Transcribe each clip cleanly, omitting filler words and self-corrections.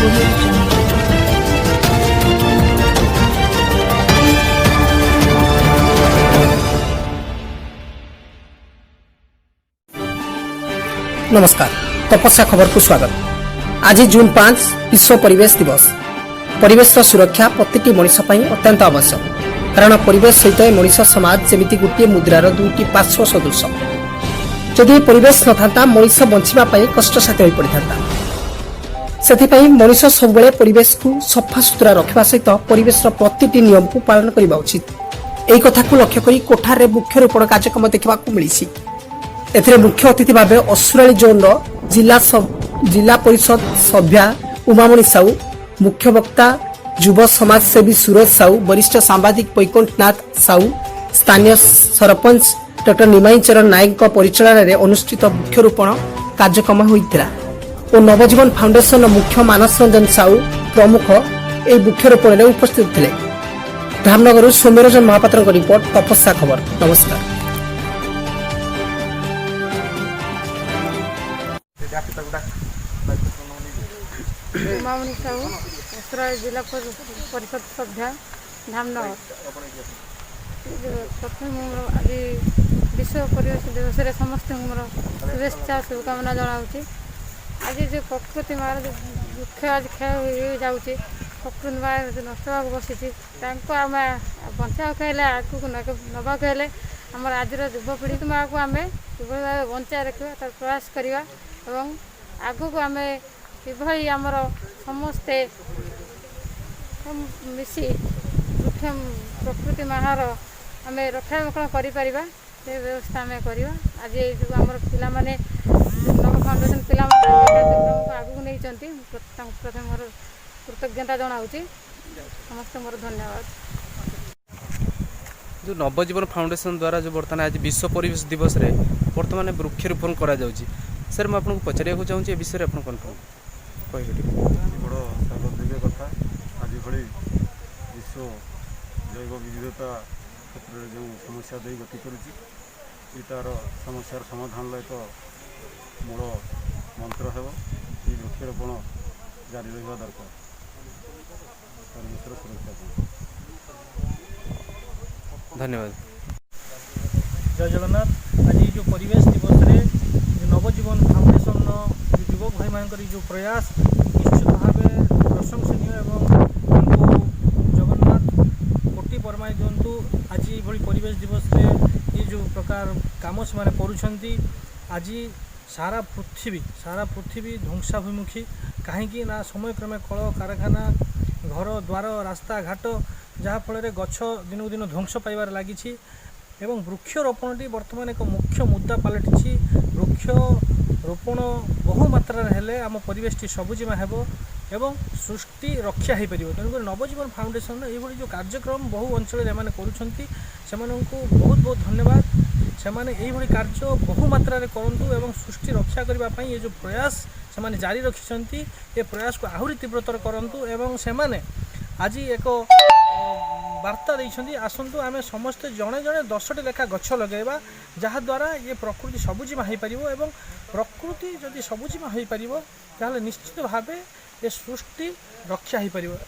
नमस्कार, तपस्या खबर को स्वागत। आज जून 5 विश्व परिवेश दिवस। परिवेश सुरक्षा प्रति मनीष अत्यंत आवश्यक, कारण परिवेश सहित मनीष समाज जमी गोटे मुद्रार दुईटी पार्श्व सदृश। जदि परिवेश न था मनीष बंचापी कष्टसाध्य हो पड़ता। से मनीष सब परिवेश को सफा सुतरा रखा सहित परिवेश प्रति नियम को पालन करने उचित। यही कथा को लक्ष्य कर कोठार वृक्षरोपण कार्यक्रम देखा मिली। एथिरे मुख्य अतिथि भाव असुराली जोन जिला परिषद सभ्या उमामणि साहू, मुख्य वक्ता युव समाजसेवी सूरज साहू, वरिष्ठ सांबादिक वैकुंठनाथ साहू, स्थानीय सरपंच डॉ निमाई चरण नायक परिचालन में अनुष्ठित वृक्षरोपण कार्यक्रम होता और नवजीवन फाउंडेशन मुख्य मानस रंजन साहू प्रमुख यह वृक्षरोपण में उपस्थित थे। धामनगर सौम्यरंजन महापात्र रिपोर्ट, तपस्या खबर। नमस्कार। उमामणि साहू, असुराली जिला परिषद सभ्या धामनगर। प्रथम आज विश्व परिवेश दिवस समस्त शुभेच्छा शुभकामना जनाऊँगी। आज जो प्रकृति मार वृक्ष आज क्षय हो जाऊँगी, प्रकृति मार नष्ट होगा बसी आम बचा कहले आगे नवा कहले आम आज युवपीढ़ी माँ को आम किभली बचाई रखा प्रयास करवा और आगू को आम किभली आमर समस्ते मिसी वृक्ष प्रकृति माहर आम रक्षाबक्षण कर व्यवस्था आम करवा। आज जो आम पाने नव फाउंडेशन पिला आगू नहीं प्रथम मोर कृतज्ञता जनाऊँगी। समस्त मोर धन्यवाद। जो नवजीवन फाउंडेशन द्वारा जो बर्तमान आज विश्व परिवेश दिवस रे बर्तमान वृक्षरोपण करा जाउची, सर मैं आपको पचारिया चाहूँगी ए विषय आप कौन कह बड़ सर्वोदय कथा। आज भली विश्व जैव विविधता क्षेत्र में जो समस्या दे गति कर समस्यार समाधान एक मूल मंत्र है वृक्षरोपण जारी रहा दरकार परिवेश सुरक्षा। धन्यवाद। जय जगन्नाथ। आज जो परिवेश दिवस रे नवजीवन फाउंडेशन युवक भाई मान जो प्रयास निश्चित भाव प्रशंसनीय एवं जगन्नाथ कोटि बरमाई दिंतु। आज भली परिवेश दिवस रे ये जो प्रकार काम से करुँच आज सारा पृथ्वी ध्वंसाभिमुखी कहीं ना समय क्रमे कल कारखाना घर द्वार रास्ता घाट जहाँफल गछ दिन दिन ध्वंस पाइबार लगी एवं वृक्षरोपणटी बर्तमान एक मुख्य मुद्दा पलटि। वृक्षरोपण बहु मात्रा हेले आम परिवेशटी सबुजिमा हेबो एवं सृष्टि रक्षा हो पार। तेणुक नवजीवन फाउंडेशन ये जो कार्यक्रम बहु अंचल करुँच बहुत बहुत धन्यवाद। सेमाने यही कार्य बहु मात्रा करूँ एवं सृष्टि रक्षा करने ये जो प्रयास से जारी रखिंट ये प्रयास को आहरी तीव्रतर करूँ एवं सेमाने आज एक वार्ता देइछन्ती आसंतु आमे समस्त जड़े जड़े 10टी लेखा गछ लगेबा जहाद्वारा ये प्रकृति सबुजिमा हो पार एवं प्रकृति जदि सबुजिमा हो पार ताहले निश्चित भावे ये सृष्टि रक्षा हो पार।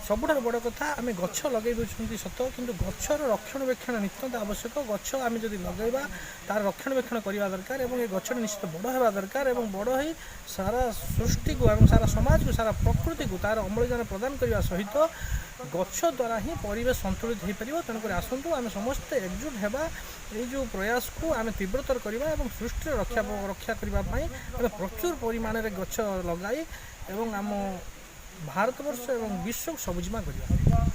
सबुठार बड़ कथा आम गछ लगे दूसरी सत किंतु गछर रक्षणाबेक्षण नितांत आवश्यक। गछ आम जदि लगेबा तार रक्षणाबेक्षण करवा दरकार एवं ये गछ निश्चित बड़ होगा दरकार एवं बड़ हो सारा सृष्टि को एवं सारा समाज को सारा प्रकृति को तार अम्लजान प्रदान करने सहित गछ द्वारा ही परिवेश संतुलित हो पार। तेणुक आसतु आम समस्ते एकजुट होगा ये जो प्रयास को आम तीव्रतर करवा एवं सृष्टि रक्षा करने प्रचुर परिमाण में गछ लगाई एवं आम भारतवर्ष एवं विश्व को सबुजिमा करवा।